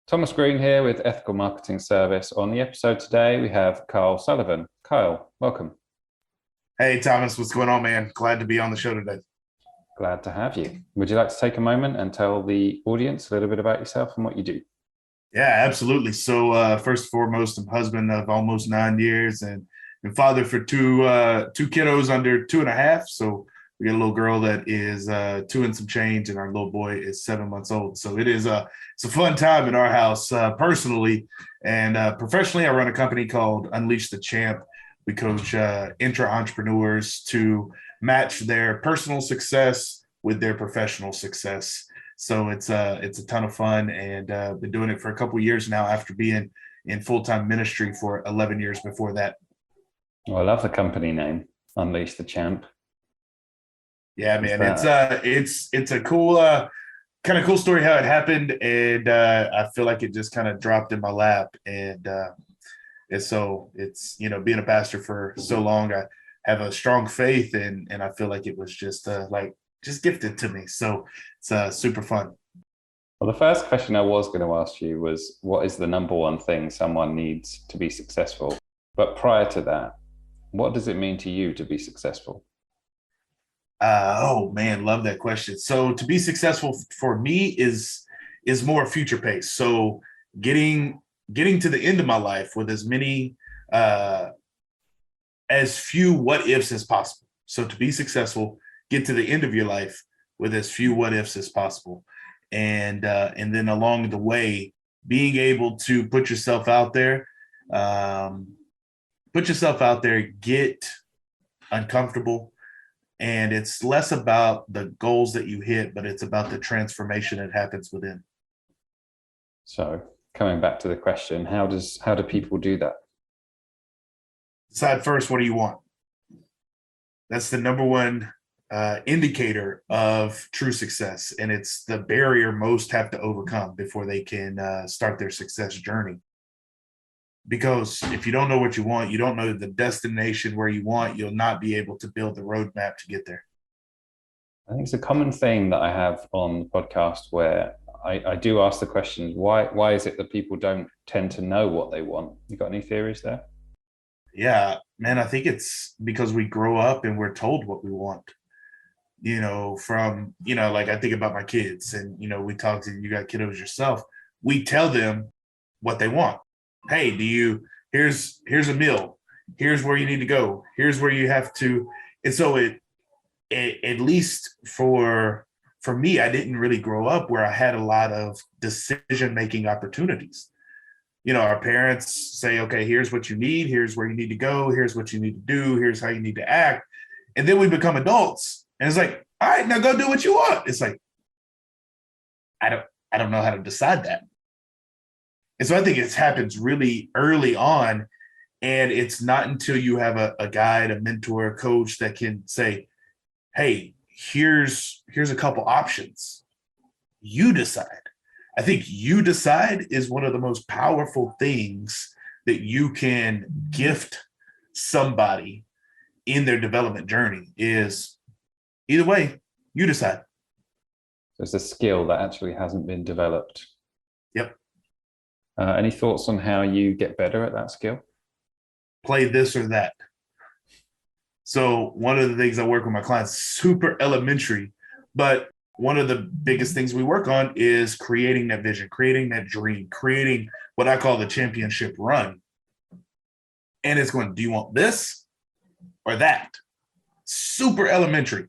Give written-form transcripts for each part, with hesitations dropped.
Thomas Green here with Ethical Marketing Service. On the episode today, we have Kyle Sullivan. Kyle, welcome. Hey, Thomas, what's going on, man? Glad to be on the show today. Glad to have you. Would you like to take a moment and tell the audience a little bit about yourself and what you do? Yeah, absolutely. So first and foremost, I'm husband of almost 9 years and father for two kiddos under 2.5. So we got a little girl that is 2 and some change, and our little boy is 7 months old. So it's a fun time in our house personally, and professionally. I run a company called Unleash the Champ. We coach intra-entrepreneurs to match their personal success with their professional success. So it's a ton of fun, and been doing it for a couple of years now after being in full-time ministry for 11 years before that. Well, I love the company name, Unleash the Champ. Yeah, man, it's a cool kind of cool story how it happened, and I feel like it just kind of dropped in my lap, and it's being a pastor for so long, I have a strong faith, and I feel like it was just gifted to me. So it's super fun. Well, the first question I was going to ask you was, what is the number one thing someone needs to be successful? But prior to that, what does it mean to you to be successful? Oh man, love that question. So to be successful for me is more future pace. So getting to the end of my life with as few what ifs as possible. So to be successful, get to the end of your life with as few what ifs as possible, and then along the way, being able to put yourself out there, get uncomfortable. And it's less about the goals that you hit, but it's about the transformation that happens within. So coming back to the question, how do people do that? Decide first, what do you want? That's the number one indicator of true success. And it's the barrier most have to overcome before they can start their success journey. Because if you don't know what you want, you don't know the destination where you want, you'll not be able to build the roadmap to get there. I think it's a common theme that I have on the podcast where I do ask the questions, why is it that people don't tend to know what they want? You got any theories there? Yeah, man, I think it's because we grow up and we're told what we want. Like I think about my kids, and, we talk to, you got kiddos yourself. We tell them what they want. Hey, here's a meal. Here's where you need to go. Here's where you have to. And so it at least for me, I didn't really grow up where I had a lot of decision-making opportunities. Our parents say, okay, here's what you need. Here's where you need to go. Here's what you need to do. Here's how you need to act. And then we become adults, and it's like, all right, now go do what you want. It's like, I don't know how to decide that. And so I think it happens really early on, and it's not until you have a guide, a mentor, a coach that can say, hey, here's a couple options. You decide. I think you decide is one of the most powerful things that you can gift somebody in their development journey. Is either way, you decide. So it's a skill that actually hasn't been developed. Yep. Any thoughts on how you get better at that skill? Play this or that. So one of the things I work with my clients, super elementary, but one of the biggest things we work on is creating that vision, creating that dream, creating what I call the championship run. And it's going, do you want this or that? Super elementary.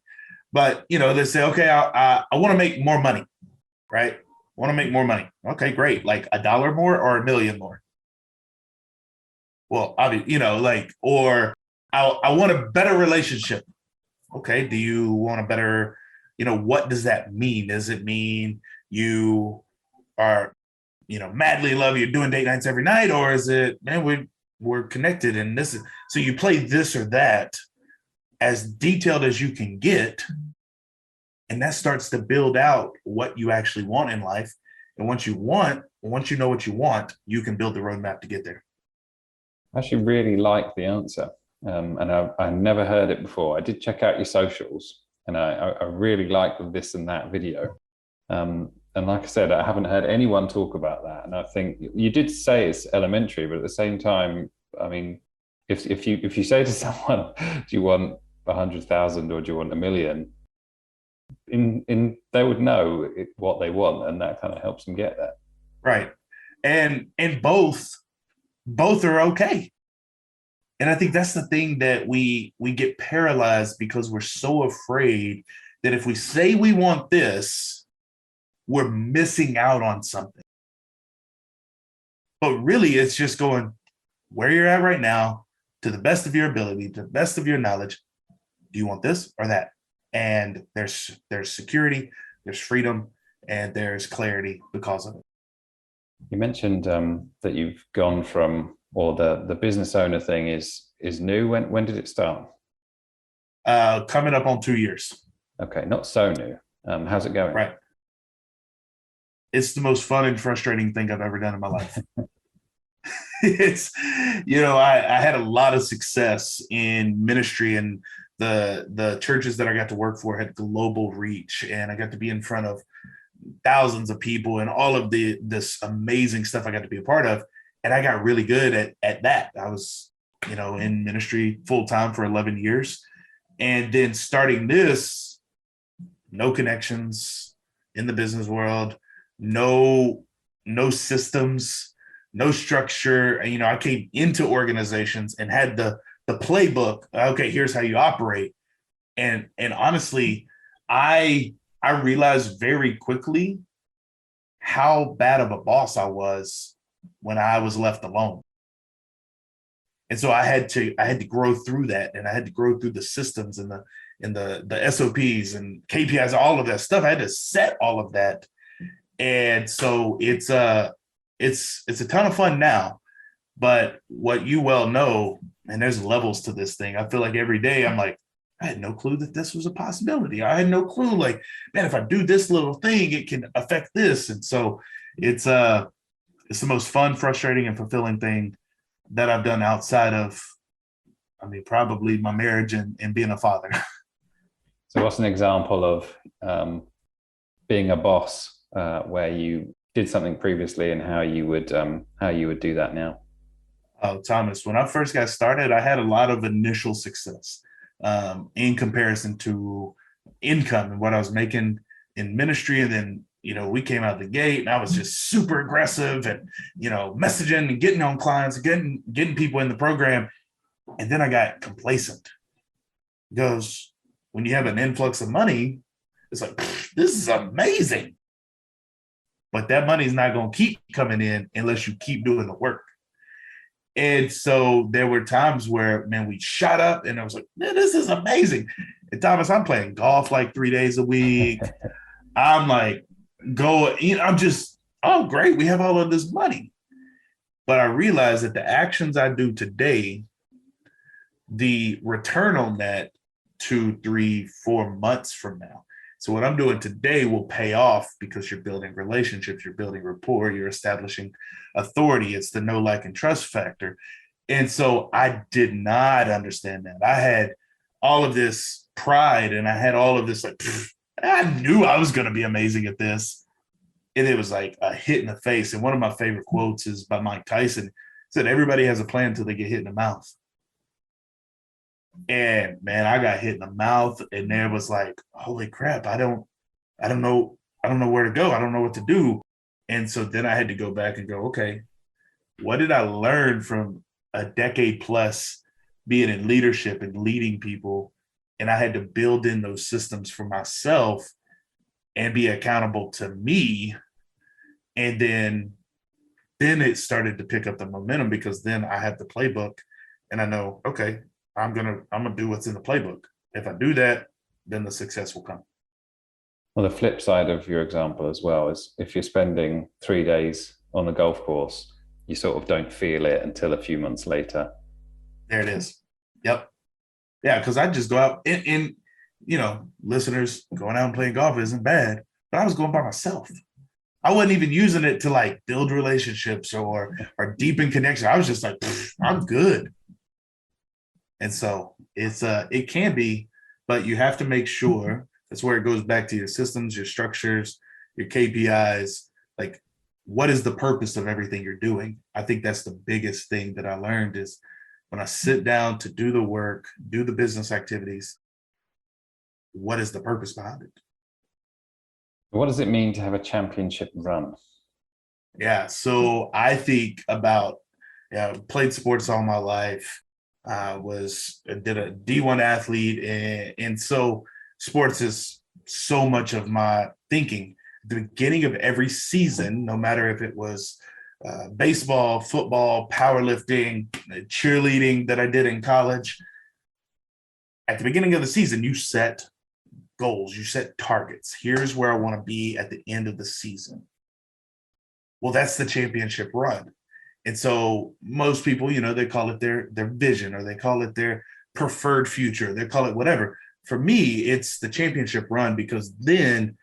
But, they say, okay, I want to make more money, right? Want to make more money. Okay, great. Like $1 more or $1 million more? Well, or I want a better relationship. Okay, do you want a better, what does that mean? Does it mean you are, madly in love, you're doing date nights every night? Or is it, man, we're connected, and this is, so you play this or that as detailed as you can get. And that starts to build out what you actually want in life. And once you know what you want, you can build the roadmap to get there. I actually really like the answer. And I never heard it before. I did check out your socials, and I really like the this and that video. And like I said, I haven't heard anyone talk about that. And I think you did say it's elementary, but at the same time, I mean, if you say to someone, "Do you want 100,000 or do you want a million?" In they would know what they want, and that kind of helps them get there. Right. And both are okay. And I think that's the thing that we get paralyzed because we're so afraid that if we say we want this, we're missing out on something. But really, it's just going where you're at right now, to the best of your ability, to the best of your knowledge. Do you want this or that? And there's security, there's freedom, and there's clarity because of it. You mentioned that you've gone from, or the business owner thing is new. When did it start? Coming up on 2 years. Okay, not so new. How's it going? Right. It's the most fun and frustrating thing I've ever done in my life. It's, I had a lot of success in ministry, and the churches that I got to work for had global reach, and I got to be in front of thousands of people and all of this amazing stuff I got to be a part of. And I got really good at that. I was, in ministry full time for 11 years. And then starting this, no connections in the business world, no systems, no structure. I came into organizations and had the playbook. Okay, here's how you operate. And honestly, I realized very quickly how bad of a boss I was when I was left alone. And so I had to grow through that, and I had to grow through the systems and the SOPs and KPIs, all of that stuff. I had to set all of that. And so it's a ton of fun now. But what you well know, and there's levels to this thing. I feel like every day I'm like, I had no clue that this was a possibility. I had no clue, like, man, if I do this little thing, it can affect this. And so it's the most fun, frustrating, and fulfilling thing that I've done outside of, probably my marriage and being a father. So, what's an example of being a boss where you did something previously, and how you would do that now? Oh, Thomas, when I first got started, I had a lot of initial success in comparison to income and what I was making in ministry. And then, we came out the gate and I was just super aggressive and, messaging and getting on clients, getting people in the program. And then I got complacent because when you have an influx of money, it's like, this is amazing. But that money is not going to keep coming in unless you keep doing the work. And so there were times where, man, we shot up and I was like, man, this is amazing. And Thomas, I'm playing golf like 3 days a week. I'm like, I'm just, oh, great. We have all of this money. But I realized that the actions I do today, the return on that 2, 3, 4 months from now. So what I'm doing today will pay off because you're building relationships, you're building rapport, you're establishing authority. It's the know, like, and trust factor. And so I did not understand that. I had all of this pride and I had all of this, like, I knew I was going to be amazing at this. And it was like a hit in the face. And one of my favorite quotes is by Mike Tyson. He said, everybody has a plan until they get hit in the mouth. And man, I got hit in the mouth, and there was like, holy crap, I don't know where to go. I don't know what to do. And so then I had to go back and go, okay, what did I learn from a decade plus being in leadership and leading people? And I had to build in those systems for myself and be accountable to me. And then it started to pick up the momentum because then I had the playbook and I know, okay, I'm gonna do what's in the playbook. If I do that, then the success will come. Well, the flip side of your example as well is if you're spending 3 days on a golf course, you sort of don't feel it until a few months later. There it is. Yep. Yeah, because I just go out and listeners, going out and playing golf isn't bad, but I was going by myself. I wasn't even using it to like build relationships or deepen connection. I was just like, I'm good. And so it can be, but you have to make sure. That's where it goes back to your systems, your structures, your KPIs, like what is the purpose of everything you're doing? I think that's the biggest thing that I learned is when I sit down to do the work, do the business activities, what is the purpose behind it? What does it mean to have a championship run? Yeah. So I think about, yeah, played sports all my life. Did a D1 athlete, and so sports is so much of my thinking. At the beginning of every season, no matter if it was baseball, football, powerlifting, cheerleading that I did in college, at the beginning of the season, you set goals, you set targets. Here's where I want to be at the end of the season. Well, that's the championship run. And so most people, they call it their vision, or they call it their preferred future. They call it whatever. For me, it's the championship run, because then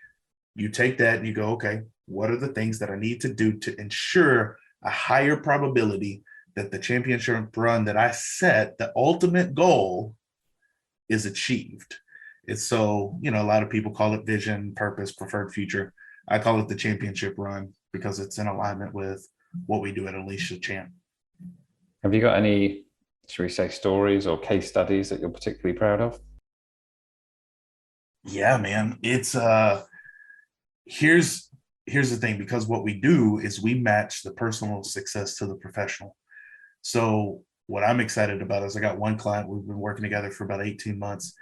you take that and you go, okay, what are the things that I need to do to ensure a higher probability that the championship run that I set, the ultimate goal, is achieved? It's so, a lot of people call it vision, purpose, preferred future. I call it the championship run because it's in alignment with what we do at Unleash the Champ. Have you got any, should we say, stories or case studies that you're particularly proud of? Yeah, man. It's here's the thing, because what we do is we match the personal success to the professional. So what I'm excited about is I got one client, we've been working together for about 18 months,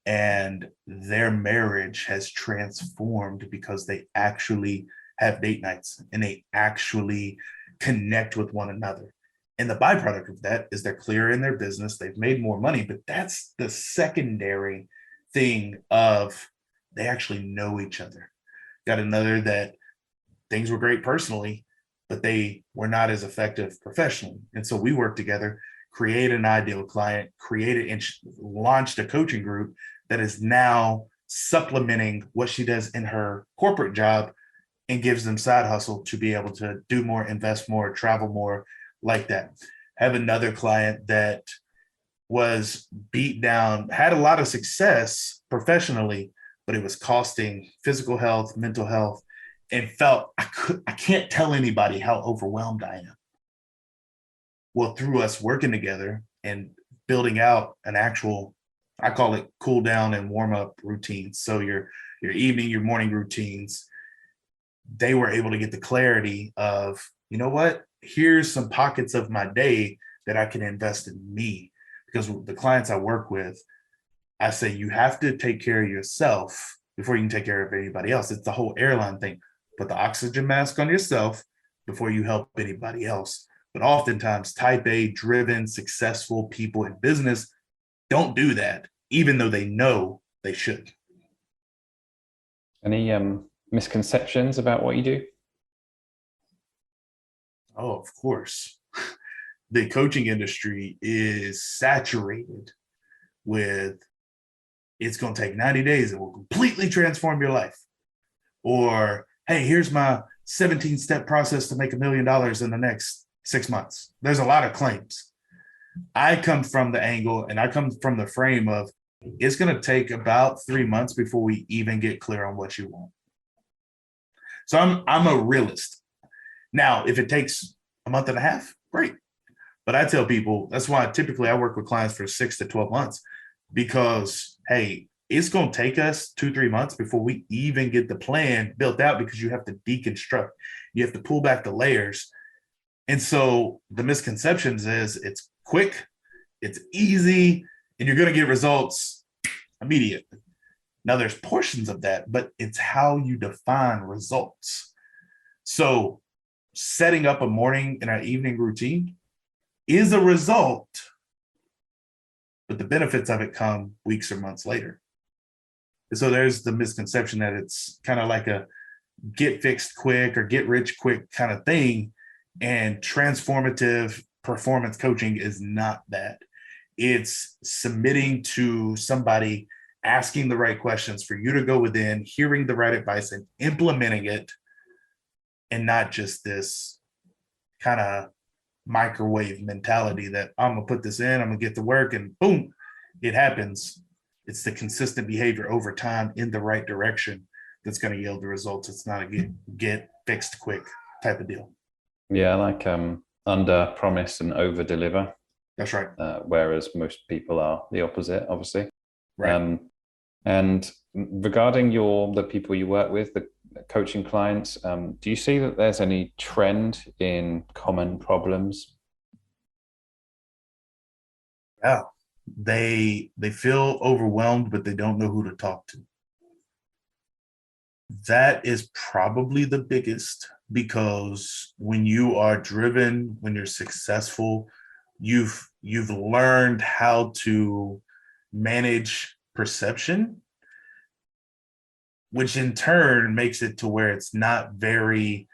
and their marriage has transformed because they actually have date nights and they actually connect with one another. And the byproduct of that is they're clear in their business, they've made more money, but that's the secondary thing of they actually know each other. Got another that things were great personally, but they were not as effective professionally. And so we worked together, created an ideal client, created and launched a coaching group that is now supplementing what she does in her corporate job and gives them side hustle to be able to do more, invest more, travel more, like that. Have another client that was beat down, had a lot of success professionally, but it was costing physical health, mental health, and felt I can't tell anybody how overwhelmed I am. Well, through us working together and building out an actual, I call it cool down and warm up routines. So your evening, your morning routines, they were able to get the clarity of, you know what, here's some pockets of my day that I can invest in me. Because the clients I work with, I say, you have to take care of yourself before you can take care of anybody else. It's the whole airline thing. Put the oxygen mask on yourself before you help anybody else. But oftentimes, type A driven, successful people in business don't do that, even though they know they should. Any misconceptions about what you do? Oh, of course. The coaching industry is saturated with it's going to take 90 days and will completely transform your life. Or, hey, here's my 17-step process to make $1 million in the next 6 months. There's a lot of claims. I come from the angle and I come from the frame of it's going to take about 3 months before we even get clear on what you want. So I'm a realist. Now, if it takes a month and a half, great. But I tell people that's why typically I work with clients for 6 to 12 months, because, hey, it's going to take us 2-3 months before we even get the plan built out, because you have to deconstruct, you have to pull back the layers. And so the misconceptions is it's quick, it's easy, and you're going to get results immediately. Now there's portions of that, but it's how you define results. So setting up a morning and an evening routine is a result, but the benefits of it come weeks or months later. And so there's the misconception that it's kind of like a get fixed quick or get rich quick kind of thing. And transformative performance coaching is not that. It's submitting to somebody, asking the right questions for you to go within, hearing the right advice and implementing it, and not just this kind of microwave mentality that I'm going to put this in, I'm going to get to work and boom, it happens. It's the consistent behavior over time in the right direction that's going to yield the results. It's not a get fixed quick type of deal. Yeah, I like under promise and over deliver. That's right. Whereas most people are the opposite, obviously. Right. And regarding the people you work with, the coaching clients, do you see that there's any trend in common problems? Yeah. They feel overwhelmed, but they don't know who to talk to. That is probably the biggest, because when you are driven, when you're successful, you've learned how to manage perception, which in turn makes it to where it's not very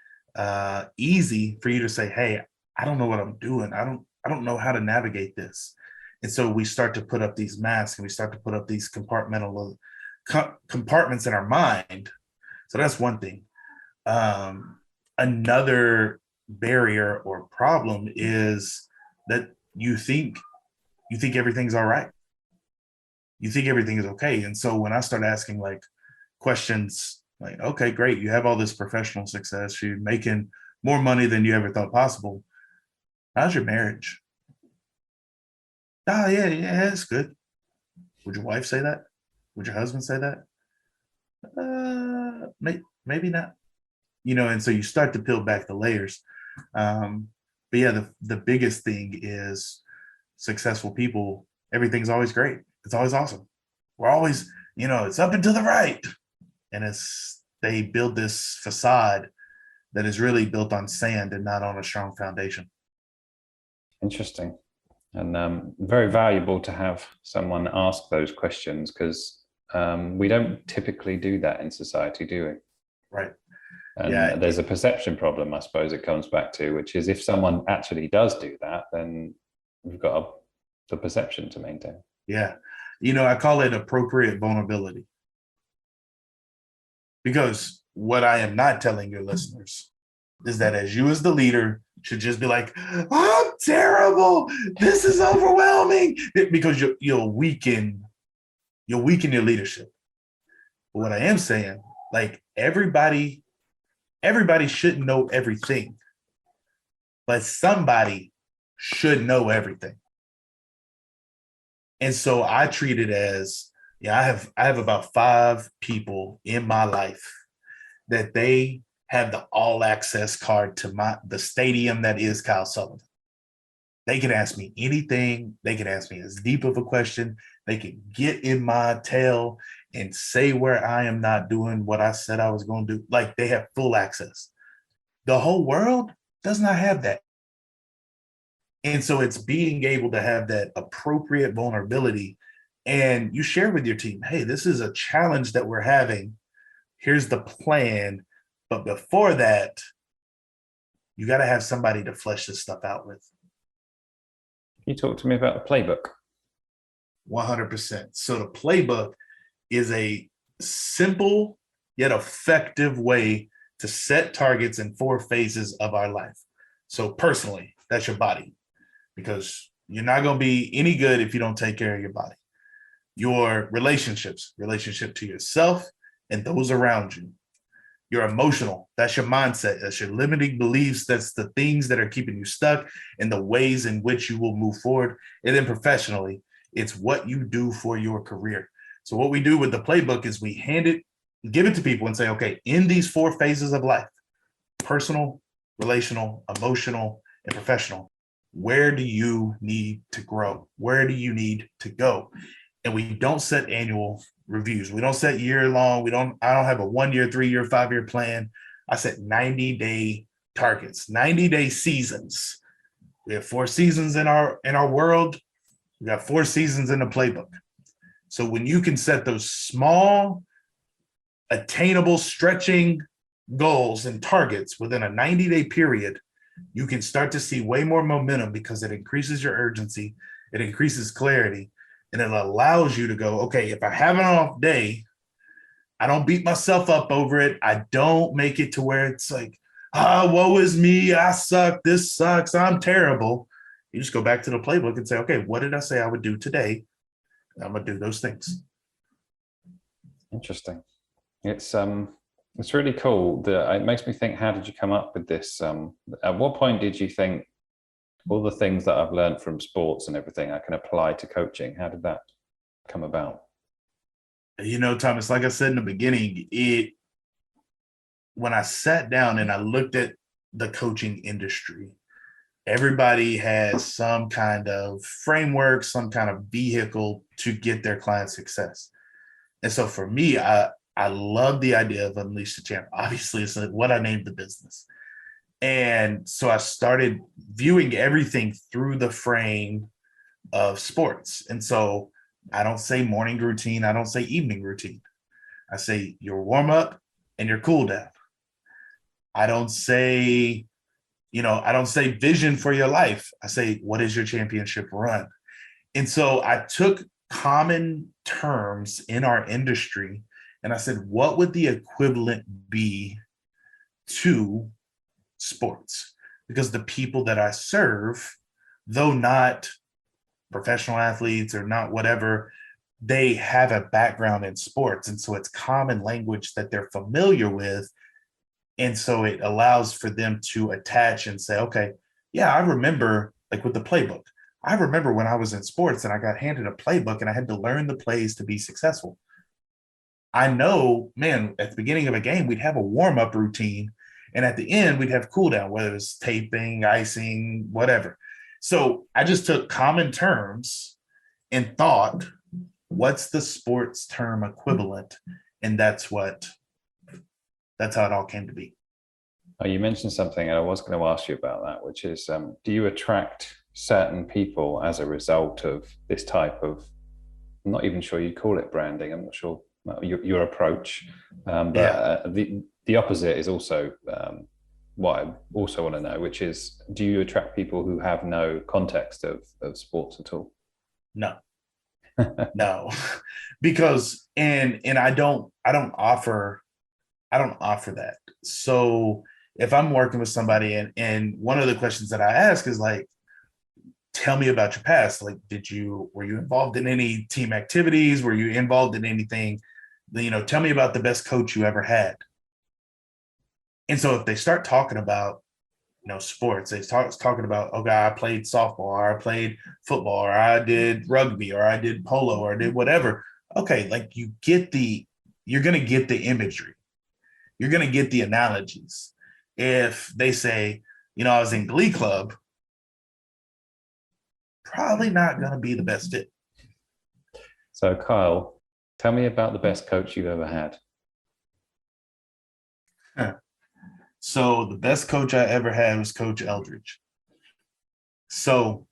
easy for you to say, hey, I don't know what I'm doing. I don't know how to navigate this. And so we start to put up these masks, and we start to put up these compartments in our mind. So that's one thing. Another barrier or problem is that you think everything's all right. You think everything is okay. And so when I start asking like questions like, okay, great, you have all this professional success, you're making more money than you ever thought possible. How's your marriage? Oh, yeah, it's good. Would your wife say that? Would your husband say that? Maybe not. And so you start to peel back the layers. But yeah, the biggest thing is successful people, everything's always great. It's always awesome. We're always, it's up and to the right. And they build this facade that is really built on sand and not on a strong foundation. Interesting. And very valuable to have someone ask those questions, because we don't typically do that in society, do we? Right. And yeah, there's a perception problem, I suppose it comes back to, which is if someone actually does do that, then we've got the perception to maintain. Yeah. I call it appropriate vulnerability. Because what I am not telling your listeners is that as you as the leader should just be like, I'm terrible. This is overwhelming. Because you'll weaken your leadership. But what I am saying, like everybody shouldn't know everything, but somebody should know everything. And so I treat it as, I have about 5 people in my life that they have the all access card to the stadium that is Kyle Sullivan. They can ask me anything. They can ask me as deep of a question. They can get in my tail and say where I am not doing what I said I was going to do. Like, they have full access. The whole world does not have that. And so it's being able to have that appropriate vulnerability, and you share with your team, hey, this is a challenge that we're having. Here's the plan. But before that, you got to have somebody to flesh this stuff out with. Can you talk to me about the playbook? 100%. So the playbook is a simple yet effective way to set targets in 4 phases of our life. So personally, that's your body, because you're not going to be any good if you don't take care of your body. Your relationship to yourself and those around you. Your emotional, that's your mindset, that's your limiting beliefs, that's the things that are keeping you stuck and the ways in which you will move forward. And then professionally, it's what you do for your career. So what we do with the playbook is we give it to people and say, okay, in these 4 phases of life, personal, relational, emotional, and professional, where do you need to grow? Where do you need to go? And we don't set annual reviews. We don't set year-long. I don't have a 1-year, 3-year, 5-year plan. I set 90-day targets, 90-day seasons. We have 4 seasons in our world. We got 4 seasons in the playbook. So when you can set those small, attainable, stretching goals and targets within a 90-day period, you can start to see way more momentum, because it increases your urgency, it increases clarity, and it allows you to go, okay, if I have an off day, I don't beat myself up over it. I don't make it to where it's like, woe is me, I suck, this sucks, I'm terrible. You just go back to the playbook and say, okay, what did I say I would do today? I'm going to do those things. Interesting. It's really cool. It makes me think, how did you come up with this? At what point did you think all the things that I've learned from sports and everything I can apply to coaching? How did that come about? Thomas, like I said in the beginning, when I sat down and I looked at the coaching industry, everybody has some kind of framework, some kind of vehicle to get their client success. And so for me, I love the idea of Unleash the Champ. Obviously, it's what I named the business. And so I started viewing everything through the frame of sports. And so I don't say morning routine, I don't say evening routine. I say your warm up and your cool down. I don't say, I don't say vision for your life. I say, what is your championship run? And so I took common terms in our industry and I said, what would the equivalent be to sports? Because the people that I serve, though not professional athletes or not whatever, they have a background in sports. And so it's common language that they're familiar with. And so it allows for them to attach and say, okay, yeah, I remember, like with the playbook. I remember when I was in sports and I got handed a playbook and I had to learn the plays to be successful. I know, man, at the beginning of a game, we'd have a warm-up routine. And at the end, we'd have cool down, whether it's taping, icing, whatever. So I just took common terms and thought, what's the sports term equivalent? And that's how it all came to be. Oh, you mentioned something, and I was going to ask you about that, which is, do you attract certain people as a result of this type of, I'm not even sure you call it branding, I'm not sure your approach, the opposite is also what I also want to know, which is, do you attract people who have no context of sports at all? No. No, because and I don't offer that. So if I'm working with somebody and one of the questions that I ask is like, tell me about your past. Like, were you involved in any team activities? Were you involved in anything? Tell me about the best coach you ever had. And so if they start talking about, sports, they start talking about, okay, I played softball, or I played football, or I did rugby, or I did polo, or I did whatever. Okay, like you're going to get the imagery. You're going to get the analogies. If they say, I was in Glee Club, probably not going to be the best fit. So, Kyle, tell me about the best coach you've ever had. So the best coach I ever had was Coach Eldridge. So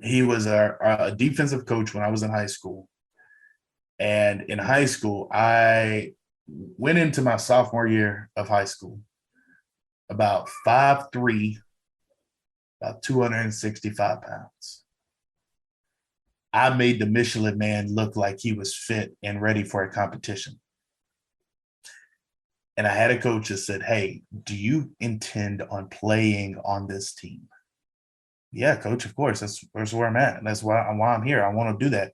he was a defensive coach when I was in high school. And in high school, I went into my sophomore year of high school about 5'3", about 265 pounds. I made the Michelin Man look like he was fit and ready for a competition. And I had a coach that said, hey, do you intend on playing on this team? Yeah, coach, of course. That's where I'm at. And that's why I'm here. I want to do that.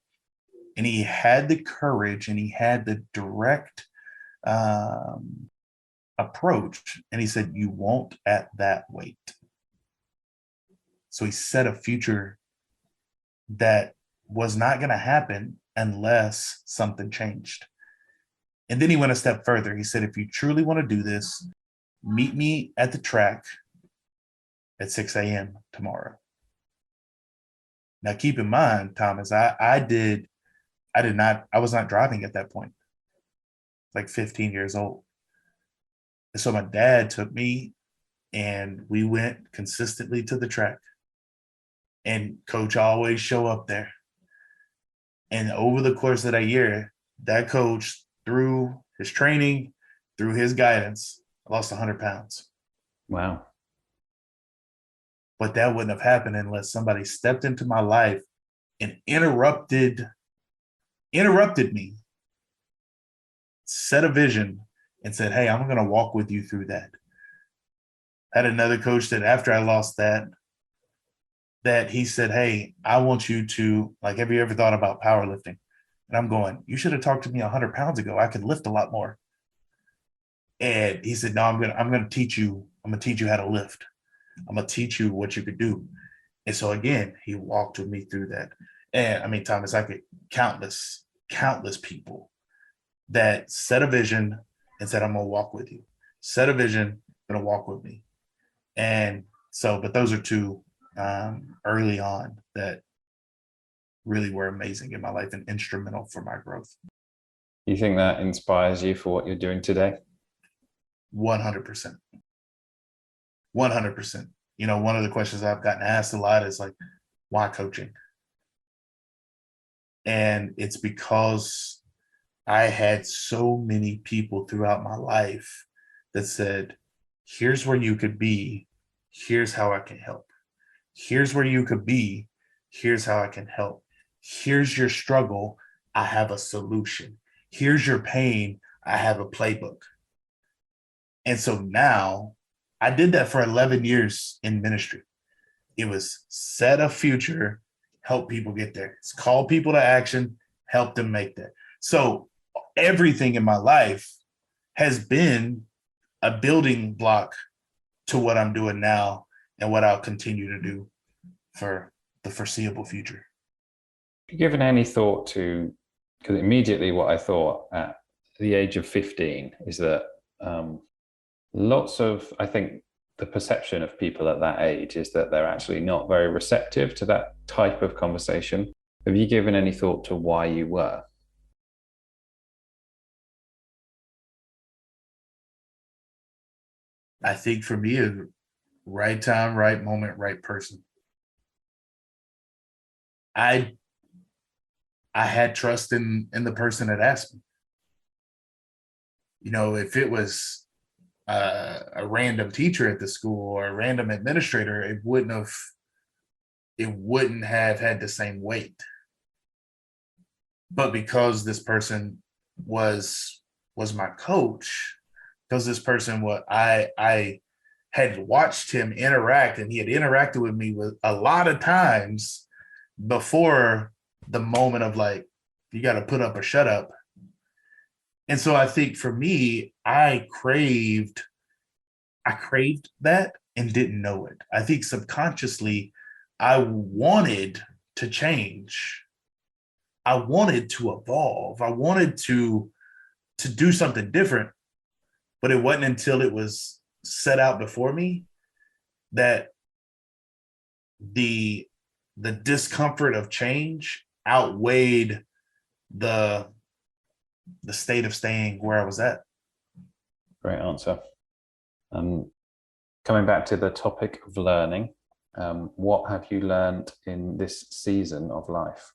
And he had the courage and he had the direct approach. And he said, you won't at that weight. So he set a future that was not going to happen unless something changed. And then he went a step further. He said, if you truly want to do this, meet me at the track at 6 a.m. tomorrow. Now, keep in mind, Thomas, I was not driving at that point, like 15 years old. And so my dad took me and we went consistently to the track. And coach always show up there. And over the course of that year, that coach, through his training, through his guidance, I lost 100 pounds. Wow. But that wouldn't have happened unless somebody stepped into my life and interrupted me, set a vision, and said, hey, I'm going to walk with you through that. I had another coach that after I lost that he said, hey, I want you to, like, have you ever thought about powerlifting? And I'm going, you should have talked to me 100 pounds ago. I could lift a lot more. And he said, no, I'm gonna teach you how to lift. I'm gonna teach you what you could do. And so again, he walked with me through that. And I mean, Thomas, I could countless people that set a vision and said, I'm gonna walk with you. Set a vision, gonna walk with me. And so, but those are two early on that really were amazing in my life and instrumental for my growth. You think that inspires you for what you're doing today? 100%. 100%. You know, one of the questions I've gotten asked a lot is like, why coaching? And it's because I had so many people throughout my life that said, here's where you could be. Here's how I can help. Here's where you could be. Here's how I can help. Here's your struggle. I have a solution. Here's your pain. I have a playbook. And so now I did that for 11 years in ministry. It was set a future, help people get there. It's call people to action, help them make that. So everything in my life has been a building block to what I'm doing now and what I'll continue to do for the foreseeable future. Have you given any thought to, because immediately what I thought at the age of 15 is that lots of, I think the perception of people at that age is that they're actually not very receptive to that type of conversation. Have you given any thought to why you were? I think for me, right time, right moment, right person. I had trust in the person that asked me. You know, if it was a random teacher at the school or a random administrator, it wouldn't have had the same weight. But because this person was my coach, because this person what I had watched him interact, and he had interacted with me with a lot of times before the moment of like, you got to put up or shut up. And so I think for me, I craved that and didn't know it. I think subconsciously I wanted to change. I wanted to evolve. I wanted to do something different, but it wasn't until it was set out before me that the discomfort of change outweighed the state of staying where I was at. Great answer. Coming back to the topic of learning, what have you learned in this season of life?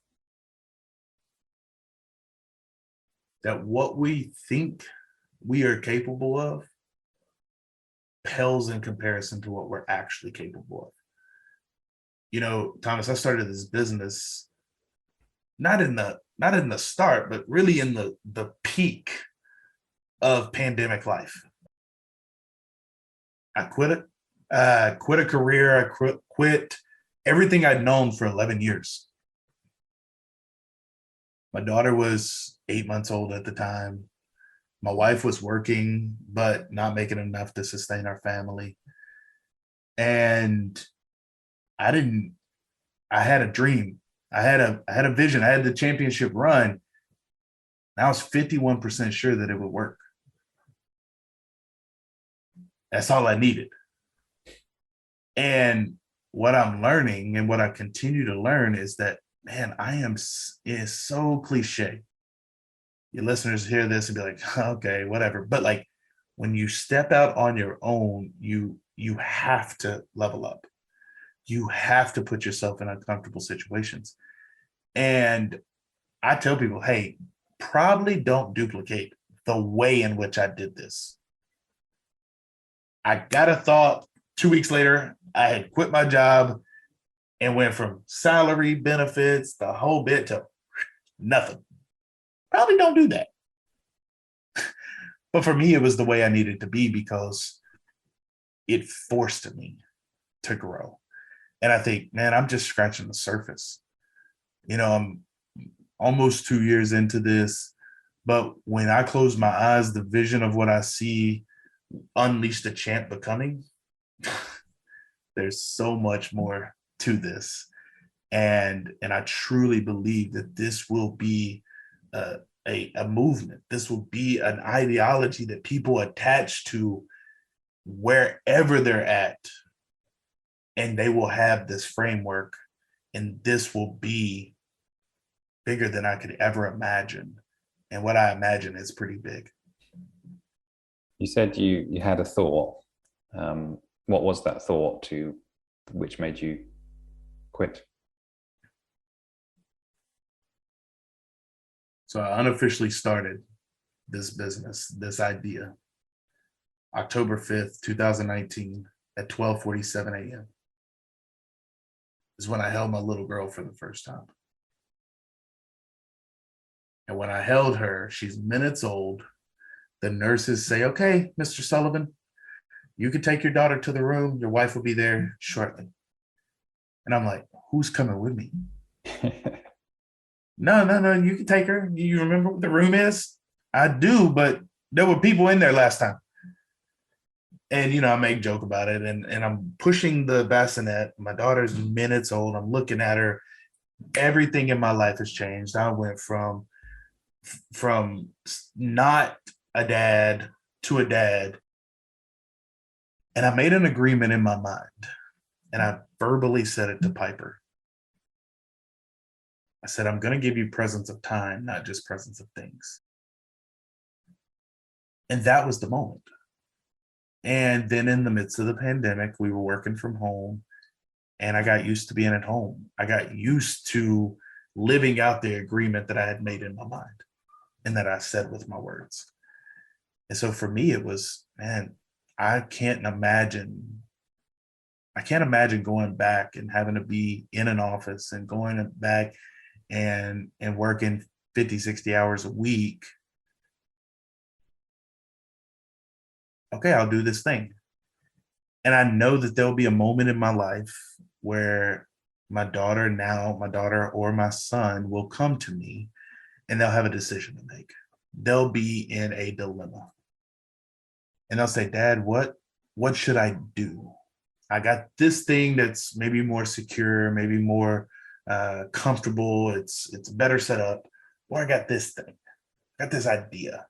That what we think we are capable of pales in comparison to what we're actually capable of. You know, Thomas, I started this business not in the start, but really in the peak of pandemic life. I quit it. I quit a career. I quit everything I'd known for 11 years. My daughter was 8 months old at the time. My wife was working, but not making enough to sustain our family. And I had a dream. I had a vision. I had the championship run. And I was 51% sure that it would work. That's all I needed. And what I'm learning and what I continue to learn is that, man, it's so cliche. Your listeners hear this and be like, okay, whatever. But like when you step out on your own, you have to level up. You have to put yourself in uncomfortable situations. And I tell people, hey, probably don't duplicate the way in which I did this. I got a thought 2 weeks later, I had quit my job and went from salary, benefits, the whole bit to nothing. Probably don't do that. But for me, it was the way I needed to be because it forced me to grow. And I think, man, I'm just scratching the surface. You know, I'm almost 2 years into this, but when I close my eyes, the vision of what I see Unleash the Champ becoming, there's so much more to this. And I truly believe that this will be a movement. This will be an ideology that people attach to wherever they're at, and they will have this framework, and this will be bigger than I could ever imagine. And what I imagine is pretty big. You said you had a thought. What was that thought to which made you quit? So I unofficially started this business, this idea, October 5th, 2019 at 12:47 a.m. is when I held my little girl for the first time. And when I held her, she's minutes old. The nurses say, "Okay, Mr. Sullivan, you can take your daughter to the room. Your wife will be there shortly." And I'm like, "Who's coming with me?" No, you can take her. You remember what the room is? I do, but there were people in there last time. And, I make joke about it. And I'm pushing the bassinet. My daughter's minutes old. I'm looking at her. Everything in my life has changed. I went from not a dad to a dad. And I made an agreement in my mind. And I verbally said it to Piper. I said, "I'm going to give you presence of time, not just presence of things." And that was the moment. And then in the midst of the pandemic, we were working from home, and I got used to being at home. I got used to living out the agreement that I had made in my mind and that I said with my words. And so for me, it was, man, I can't imagine going back and having to be in an office and going back and working 50, 60 hours a week. Okay, I'll do this thing. And I know that there'll be a moment in my life where my daughter or my son will come to me and they'll have a decision to make. They'll be in a dilemma. And they'll say, "Dad, what should I do? I got this thing that's maybe more secure, maybe more comfortable. It's better set up. Or I got this thing. I got this idea.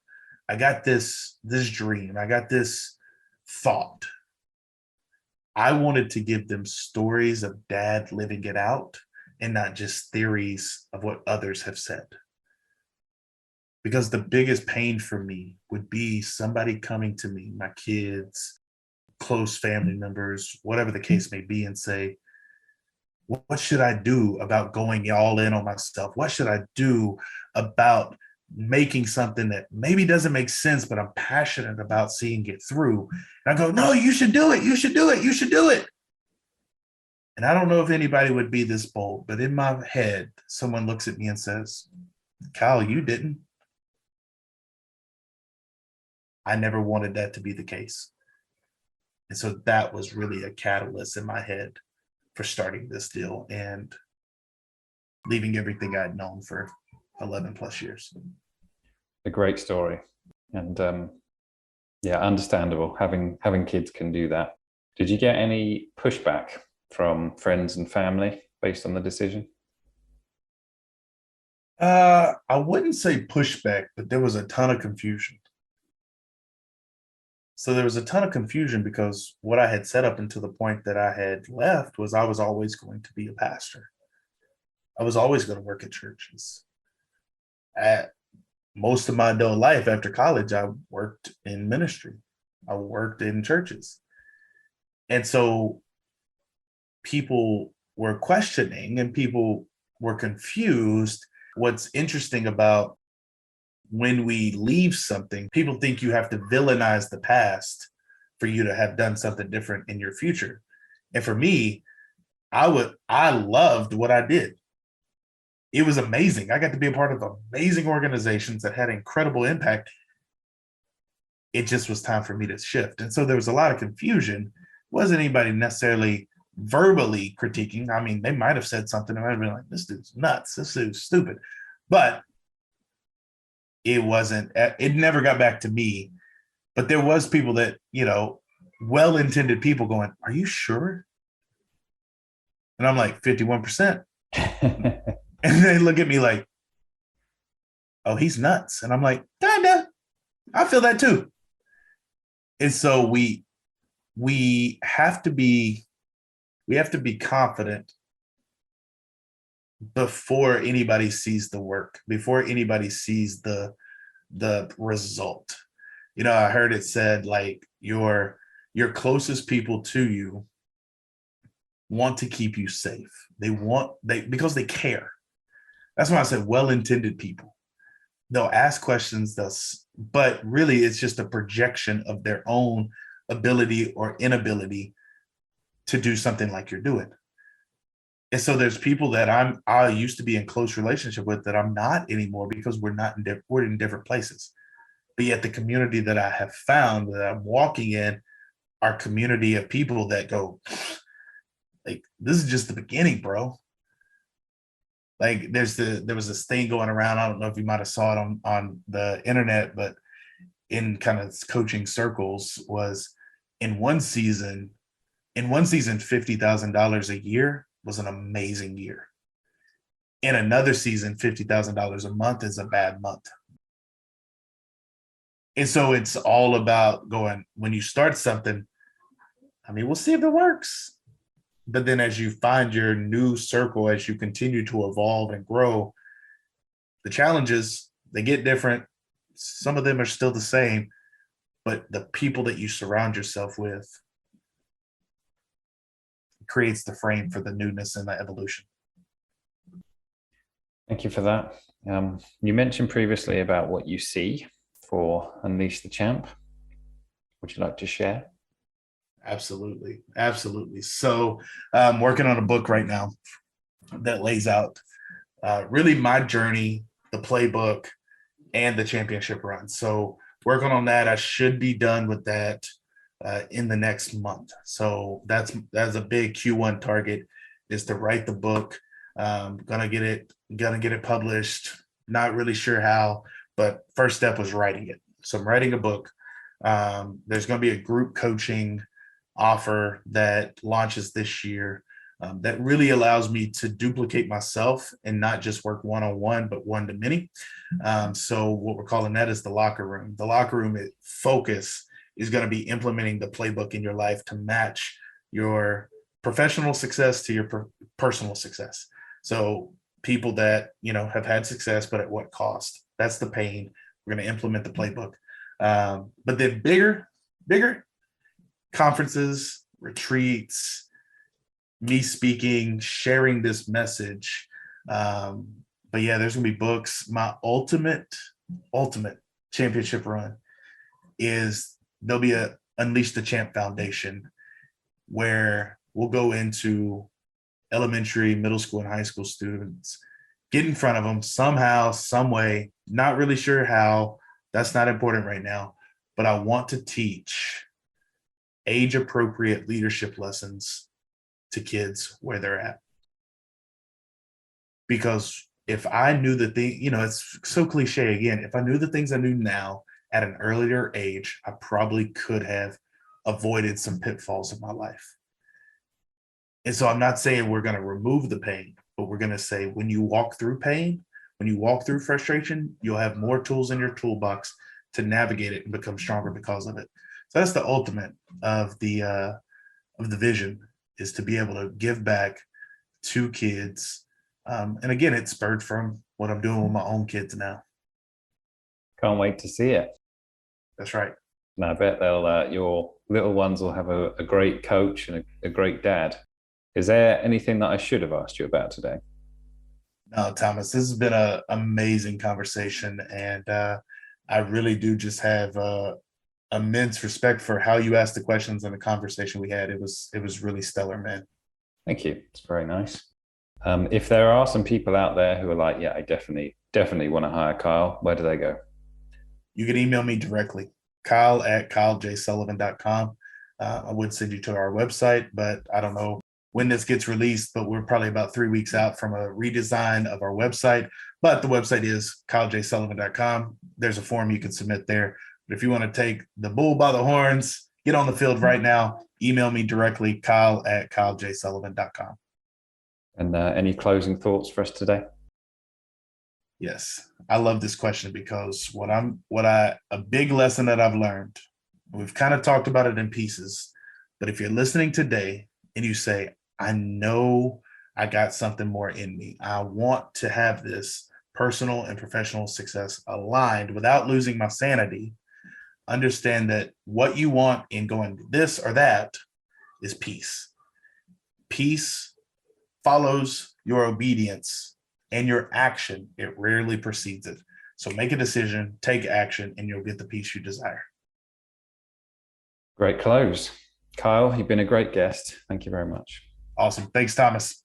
I got this dream. I got this thought." I wanted to give them stories of dad living it out and not just theories of what others have said. Because the biggest pain for me would be somebody coming to me, my kids, close family members, whatever the case may be, and say, "What should I do about going all in on myself? What should I do about making something that maybe doesn't make sense, but I'm passionate about seeing it through?" And I go, "No, you should do it. You should do it. You should do it." And I don't know if anybody would be this bold, but in my head, someone looks at me and says, "Kyle, you didn't." I never wanted that to be the case. And so that was really a catalyst in my head for starting this deal and leaving everything I'd known for 11 plus years. A great story. And understandable. Having kids can do that. Did you get any pushback from friends and family based on the decision? I wouldn't say pushback, but there was a ton of confusion. So there was a ton of confusion because what I had set up until the point that I had left was I was always going to be a pastor. I was always going to work at churches. At most of my adult life after college, I worked in ministry. I worked in churches. And so people were questioning and people were confused. What's interesting about when we leave something, people think you have to villainize the past for you to have done something different in your future. And for me, I loved what I did. It was amazing. I got to be a part of amazing organizations that had incredible impact. It just was time for me to shift. And so there was a lot of confusion. Wasn't anybody necessarily verbally critiquing. I mean, they might have said something and I'd been like, "This dude's nuts. This dude's stupid." But it never got back to me But there was people that, well-intended people going, "Are you sure?" And I'm like, 51%. And they look at me like, "Oh, he's nuts." And I'm like, kinda. I feel that too. And so we have to be confident before anybody sees the work, before anybody sees the result. I heard it said like your closest people to you want to keep you safe. They because they care. That's why I said well-intended people. They'll ask questions, but really it's just a projection of their own ability or inability to do something like you're doing. And so there's people that I used to be in close relationship with that I'm not anymore because we're in different places. But yet the community that I have found that I'm walking in are community of people that go, like, this is just the beginning, bro. Like there was this thing going around. I don't know if you might have saw it on the internet, but in kind of coaching circles was in one season, $50,000 a year was an amazing year. In another season, $50,000 a month is a bad month. And so it's all about going, when you start something, I mean, we'll see if it works. But then as you find your new circle, as you continue to evolve and grow, the challenges, they get different. Some of them are still the same, but the people that you surround yourself with creates the frame for the newness and the evolution. Thank you for that. You mentioned previously about what you see for Unleash the Champ. Would you like to share? Absolutely. So I'm working on a book right now that lays out really my journey, the playbook, and the championship run. So working on that, I should be done with that in the next month. So that's a big Q1 target, is to write the book. Gonna get it published. Not really sure how, but first step was writing it. So I'm writing a book. There's going to be a group coaching offer that launches this year that really allows me to duplicate myself and not just work one-on-one, but one-to-many. So what we're calling that is the locker room. The locker room focus is going to be implementing the playbook in your life to match your professional success to your personal success. So people that, have had success, but at what cost? That's the pain. We're going to implement the playbook. But then bigger conferences, retreats, me speaking, sharing this message. But yeah, there's going to be books. My ultimate championship run is there'll be a Unleash the Champ Foundation where we'll go into elementary, middle school, and high school students, get in front of them somehow, some way, not really sure how. That's not important right now, but I want to teach age-appropriate leadership lessons to kids where they're at. Because if I knew the thing, it's so cliche again, if I knew the things I knew now at an earlier age, I probably could have avoided some pitfalls in my life. And so I'm not saying we're going to remove the pain, but we're going to say when you walk through pain, when you walk through frustration, you'll have more tools in your toolbox to navigate it and become stronger because of it. So that's the ultimate of the vision, is to be able to give back to kids. And again, it's spurred from what I'm doing with my own kids now. Can't wait to see it. That's right. And I bet your little ones will have a great coach and a great dad. Is there anything that I should have asked you about today? No, Thomas, this has been an amazing conversation. And I really do just have immense respect for how you asked the questions and the conversation we had. It was really stellar, man. Thank you. It's very nice. If there are some people out there who are like, yeah, I definitely want to hire Kyle, where do they go? You can email me directly, kyle@kylejsullivan.com. I would send you to our website, but I don't know when this gets released, but we're probably about 3 weeks out from a redesign of our website. But the website is kylejsullivan.com. There's a form you can submit there. But if you want to take the bull by the horns, get on the field right now. Email me directly, kyle@kylejsullivan.com. And any closing thoughts for us today? Yes, I love this question because a big lesson that I've learned, we've kind of talked about it in pieces, but if you're listening today and you say, I know I got something more in me, I want to have this personal and professional success aligned without losing my sanity, understand that what you want in going this or that is peace. Peace follows your obedience and your action. It rarely precedes it. So make a decision, take action, and you'll get the peace you desire. Great close. Kyle, you've been a great guest. Thank you very much. Awesome. Thanks, Thomas.